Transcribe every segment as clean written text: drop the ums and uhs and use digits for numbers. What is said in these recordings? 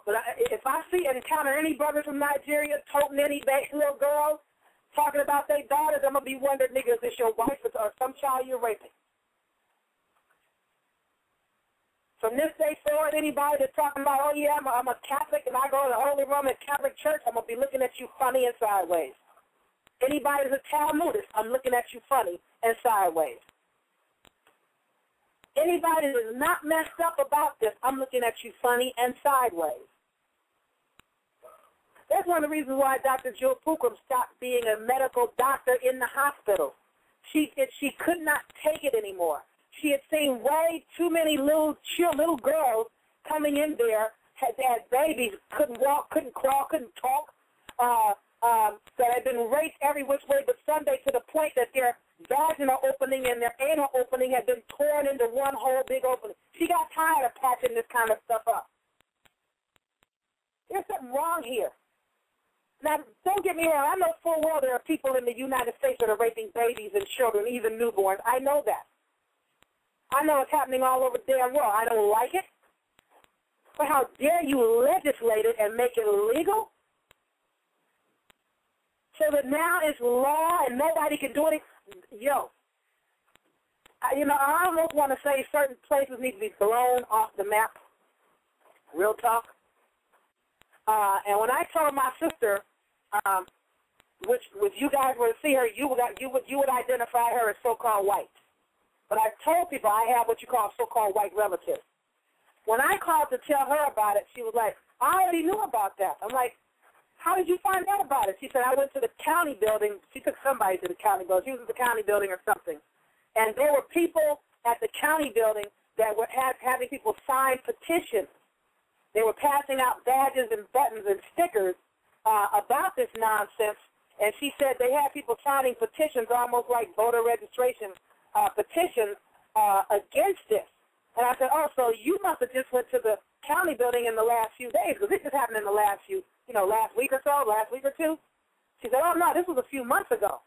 But if I see and encounter any brothers from Nigeria toting any little girls, talking about their daughters, I'm going to be wondering, nigga, is this your wife or some child you're raping? From this day forward, anybody that's talking about, oh, yeah, I'm a Catholic and I go to the Holy Roman Catholic Church, I'm going to be looking at you funny and sideways. Anybody that's a Talmudist, I'm looking at you funny and sideways. Anybody that is not messed up about this, I'm looking at you funny and sideways. That's one of the reasons why Dr. Jill Pookrum stopped being a medical doctor in the hospital. She could not take it anymore. She had seen way too many little girls coming in there, had babies, couldn't walk, couldn't crawl, couldn't talk, that had been raped every which way but Sunday, to the point that their vaginal opening and their anal opening had been torn into one whole big opening. She got tired of patching this kind of stuff up. There's something wrong here. Now, don't get me wrong. I know full well there are people in the United States that are raping babies and children, even newborns. I know that. I know it's happening all over the damn world. I don't like it. But how dare you legislate it and make it illegal? So that now it's law and nobody can do anything. Yo, I almost want to say certain places need to be blown off the map. Real talk. And when I told my sister, which you guys were to see her, you would identify her as so-called white. But I told people I have what you call so-called white relatives. When I called to tell her about it, she was like, I already knew about that. I'm like, how did you find out about it? She said, I went to the county building. She took somebody to the county building. She was at the county building or something. And there were people at the county building that were having people sign petitions. They were passing out badges and buttons and stickers about this nonsense. And she said they had people signing petitions, almost like voter registration petitions against this. And I said, oh, so you must have just went to the county building in the last few days, because this just happened in the last week or so, last week or two. She said, oh, no, this was a few months ago.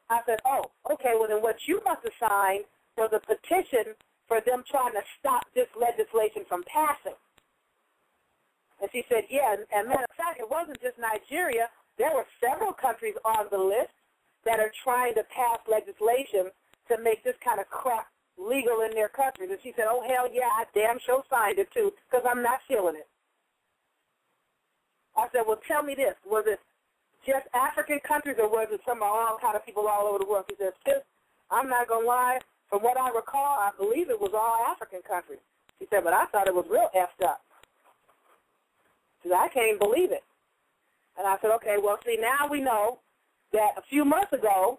I said, oh, okay, well, then what you must have signed was a petition for them trying to stop this legislation from passing. And she said, yeah, and matter of fact, it wasn't just Nigeria. There were several countries on the list that are trying to pass legislation to make this kind of crap legal in their countries. And she said, oh, hell yeah, I damn sure signed it too, because I'm not feeling it. I said, well, tell me this. Was it just African countries, or was it some all kind of people all over the world? She said, sis, I'm not going to lie. From what I recall, I believe it was all African countries. She said, but I thought it was real effed up. She said, I can't believe it. And I said, okay, well, see, now we know that a few months ago,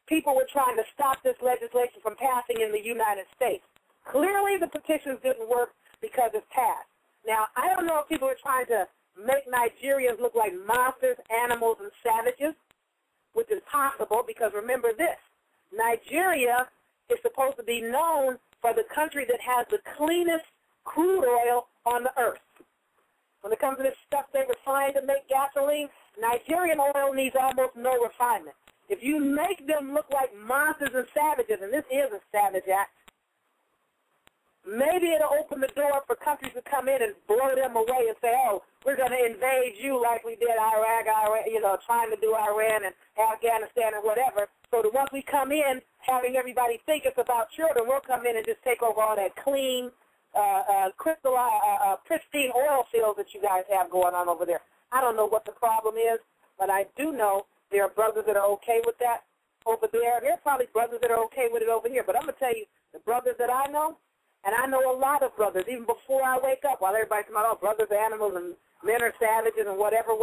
people were trying to stop this legislation from passing in the United States. Clearly, the petitions didn't work because it's passed. Now, I don't know if people are trying to make Nigerians look like monsters, animals, and savages, which is possible, because remember this, Nigeria is supposed to be known for the country that has the cleanest crude oil on the earth. When it comes to this stuff they refine to make gasoline, Nigerian oil needs almost no refinement. If you make them look like monsters and savages, and this is a savage act, maybe it'll open the door for countries to come in and blow them away and say, oh, we're going to invade you like we did Iraq, trying to do Iran and Afghanistan and whatever. So that once we come in, having everybody think it's about children, we'll come in and just take over all that clean, pristine oil fields that you guys have going on over there. I don't know what the problem is, but I do know there are brothers that are okay with that over there. There are probably brothers that are okay with it over here. But I'm going to tell you, the brothers that I know, and I know a lot of brothers, even before I wake up, while everybody's talking about, oh, brothers are animals and men are savages and whatever,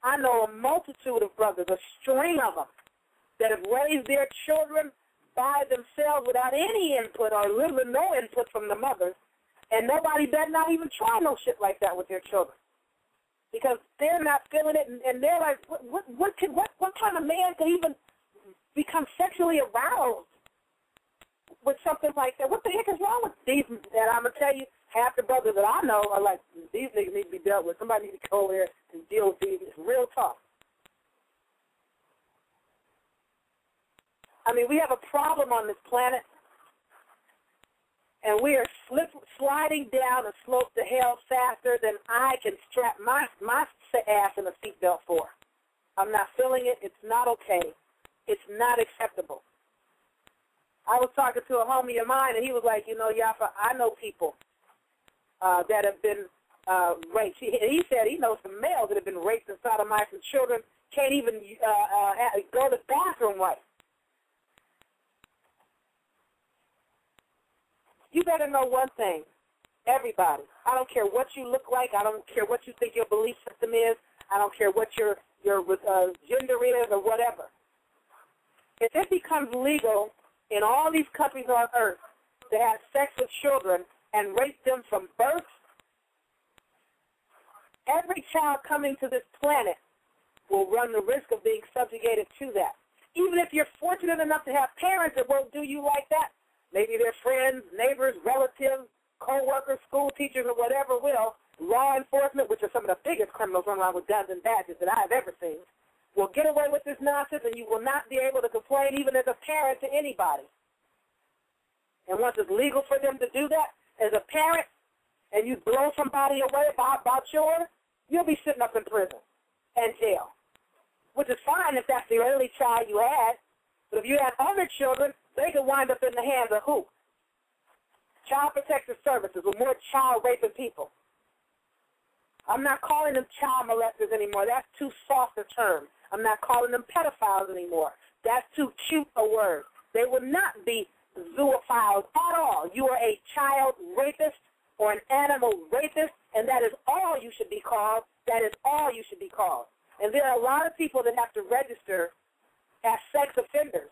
I know a multitude of brothers, a string of them, that have raised their children by themselves without any input or little or no input from the mothers, and nobody better not even try no shit like that with their children. Because they're not feeling it, and they're like, what kind of man could even become sexually aroused with something like that? What the heck is wrong with these? And I'm going to tell you, half the brothers that I know are like, these niggas need to be dealt with. Somebody need to go over there and deal with these. It's real tough. I mean, we have a problem on this planet, and we are sliding down a slope to hell faster than I can strap my ass in a seatbelt for. I'm not feeling it. It's not okay. It's not acceptable. I was talking to a homie of mine, and he was like, Yaffa, I know people that have been raped. He said he knows some males that have been raped and sodomized, and children can't even go to the bathroom right. You better know one thing, everybody. I don't care what you look like. I don't care what you think your belief system is. I don't care what your gender is or whatever. If it becomes legal in all these countries on earth to have sex with children and rape them from birth, every child coming to this planet will run the risk of being subjugated to that. Even if you're fortunate enough to have parents that won't do you like that, maybe their friends, neighbors, relatives, co-workers, school teachers, or whatever will, law enforcement, which are some of the biggest criminals running around with guns and badges that I've ever seen, will get away with this nonsense, and you will not be able to complain even as a parent to anybody. And once it's legal for them to do that, as a parent, and you blow somebody away about children, you'll be sitting up in prison and jail, which is fine if that's the only child you had. But if you have other children, they could wind up in the hands of who? Child Protective Services with more child-raping people. I'm not calling them child molesters anymore. That's too soft a term. I'm not calling them pedophiles anymore. That's too cute a word. They will not be zoophiles at all. You are a child rapist or an animal rapist, and that is all you should be called. That is all you should be called. And there are a lot of people that have to register as sex offenders.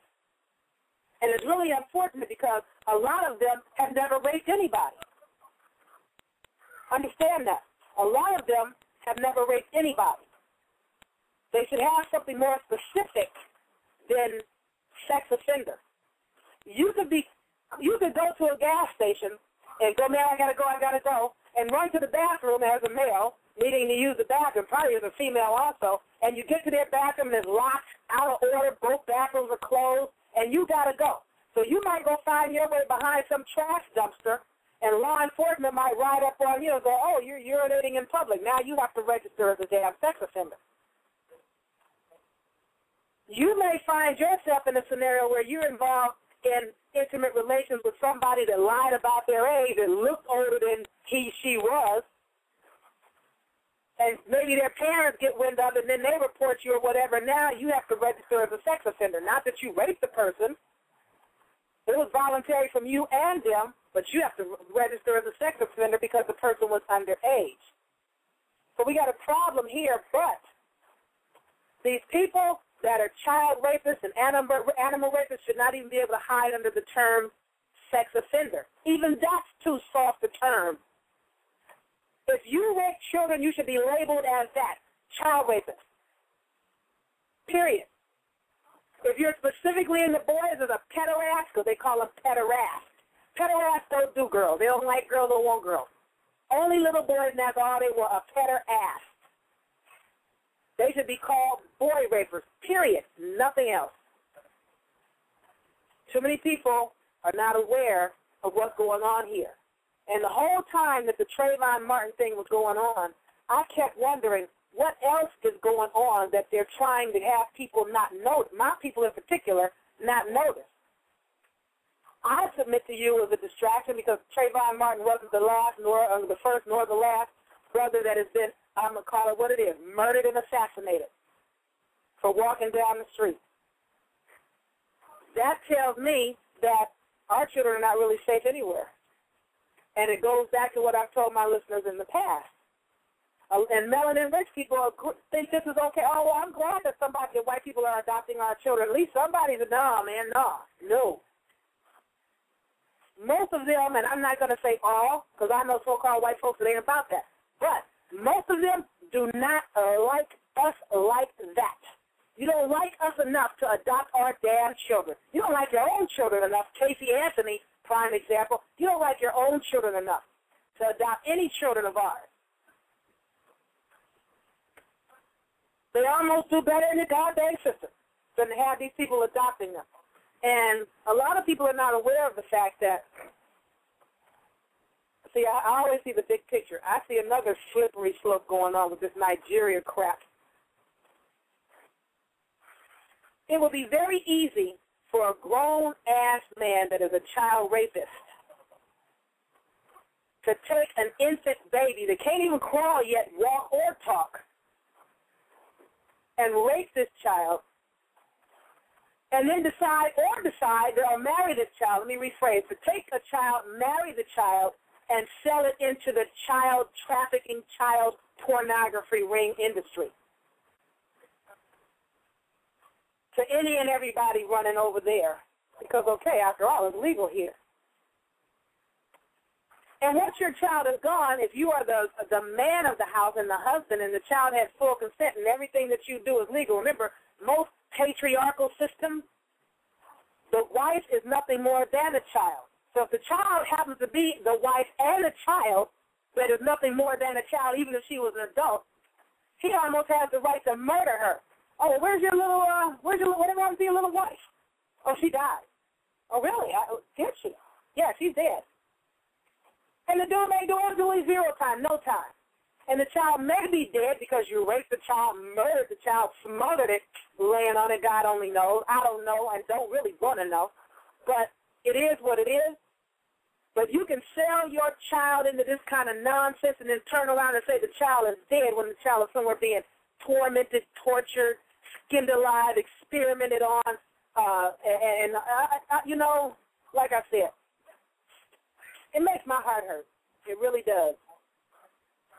And it's really unfortunate because a lot of them have never raped anybody. Understand that. A lot of them have never raped anybody. They should have something more specific than sex offender. You could go to a gas station and go, man, I gotta go, and run to the bathroom as a male, needing to use the bathroom, probably as a female also, and you get to their bathroom and it's locked, out of order, both bathrooms are closed, and you gotta go. So you might go find your way behind some trash dumpster, and law enforcement might ride up on you and go, oh, you're urinating in public. Now you have to register as a damn sex offender. You may find yourself in a scenario where you're involved in intimate relations with somebody that lied about their age and looked older than she was, and maybe their parents get wind of it and then they report you or whatever. Now you have to register as a sex offender. Not that you raped the person. It was voluntary from you and them, but you have to register as a sex offender because the person was underage. So we got a problem here, but these people that are child rapists and animal rapists should not even be able to hide under the term sex offender. Even that's too soft a term. If you rape children, you should be labeled as that, child rapist. Period. If you're specifically in the boys, as a pederast, because they call them pederast. Pederasts don't do girls. They don't like girls or want girls. Only little boys, and that's all they were, a pederast. They should be called boy rapers, period. Nothing else. Too many people are not aware of what's going on here. And the whole time that the Trayvon Martin thing was going on, I kept wondering, what else is going on that they're trying to have people not notice, my people in particular, not notice? I submit to you it was a distraction because Trayvon Martin wasn't the last, nor the first, nor the last brother that has been, I'm going to call it what it is, murdered and assassinated for walking down the street. That tells me that our children are not really safe anywhere. And it goes back to what I've told my listeners in the past. And melanin-rich people think this is okay. Oh, well, I'm glad that white people are adopting our children. At least somebody's no, man, no. Most of them, and I'm not going to say all, because I know so-called white folks that ain't about that, but most of them do not like us like that. You don't like us enough to adopt our damn children. You don't like your own children enough. Casey Anthony, prime example. You don't like your own children enough to adopt any children of ours. They almost do better in the goddamn system than to have these people adopting them. And a lot of people are not aware of the fact that See, I always see the big picture. I see another slippery slope going on with this Nigeria crap. It will be very easy for a grown-ass man that is a child rapist to take an infant baby that can't even crawl yet, walk, or talk, and rape this child, and then decide or marry this child. Let me rephrase. To take a child, marry the child, and sell it into the child trafficking, child pornography ring industry. To any and everybody running over there. Because, okay, after all, it's legal here. And once your child is gone, if you are the man of the house and the husband and the child has full consent and everything that you do is legal, remember, most patriarchal systems, the wife is nothing more than a child. So if the child happens to be the wife and a child, that is nothing more than a child, even if she was an adult, he almost has the right to murder her. Oh, where's your little, whatever happened to your little wife? Oh, she died. Oh, really? Did she? Yeah, she's dead. And the dude may do absolutely zero time, no time. And the child may be dead because you raped the child, murdered the child, smothered it, laying on it, God only knows. I don't know and don't really want to know. But it is what it is. But you can sell your child into this kind of nonsense and then turn around and say the child is dead when the child is somewhere being tormented, tortured, skinned alive, experimented on. You know, like I said, it makes my heart hurt. It really does.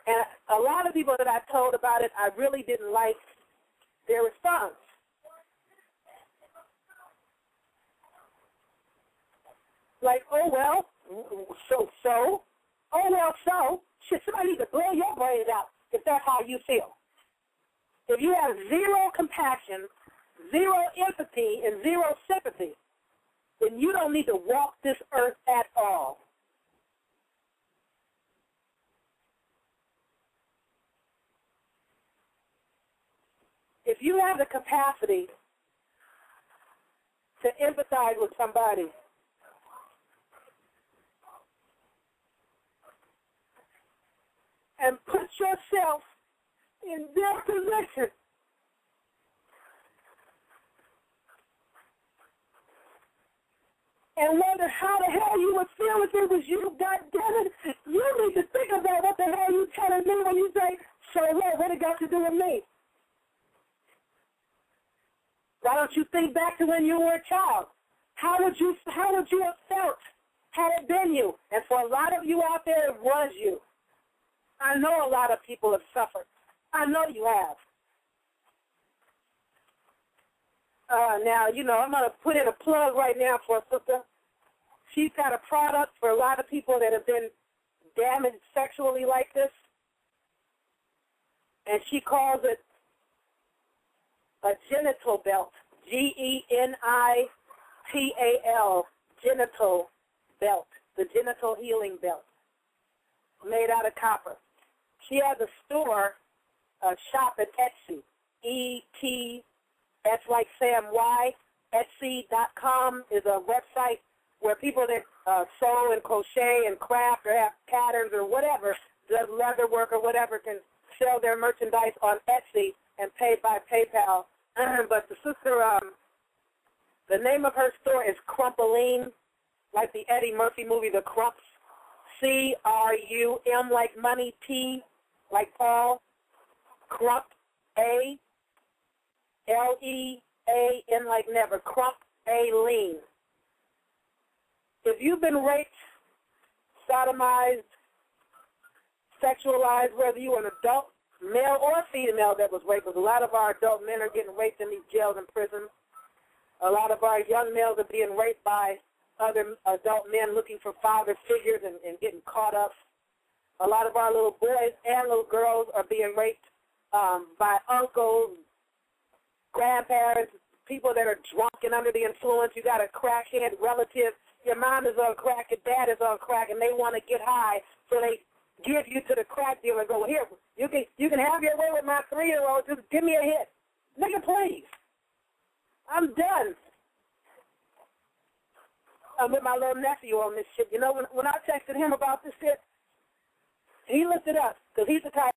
And a lot of people that I told about it, I really didn't like their response. Like, oh, well, so? Oh, well, so? Shit, somebody needs to blow your brains out if that's how you feel. If you have zero compassion, zero empathy, and zero sympathy, then you don't need to walk this earth at all. If you have the capacity to empathize with somebody, and put yourself in their position, and wonder how the hell you would feel if it was you, goddammit, you need to think about what the hell you telling me when you say, so what it got to do with me? Why don't you think back to when you were a child? How would you have felt had it been you? And for a lot of you out there, it was you. I know a lot of people have suffered. I know you have. Now, you know, I'm going to put in a plug right now for a sister. She's got a product for a lot of people that have been damaged sexually like this. And she calls it a genital belt, G-E-N-I-T-A-L, genital belt, the genital healing belt, made out of copper. She has a store, a shop at Etsy, E-T, that's like Sam Y, Etsy.com is a website where people that sew and crochet and craft or have patterns or whatever, does leather work or whatever, can sell their merchandise on Etsy and pay by PayPal. But the sister, the name of her store is Crumpaline, like the Eddie Murphy movie, The Crumps. C-R-U-M like money, P like Paul, Crump, A-L-E-A-N like never, Crump, A-Lean. If you've been raped, sodomized, sexualized, whether you are an adult, male or female that was raped, because a lot of our adult men are getting raped in these jails and prisons. A lot of our young males are being raped by other adult men looking for father figures and getting caught up. A lot of our little boys and little girls are being raped by uncles, grandparents, people that are drunk and under the influence. You got a crackhead relative. Your mom is on crack, your dad is on crack, and they want to get high, so they give you to the crack dealer and go, here, you can have your way with my 3-year-old, just give me a hit. Nigga, please. I'm done. I'm with my little nephew on this shit. You know, when I texted him about this shit, he looked it up because he's the type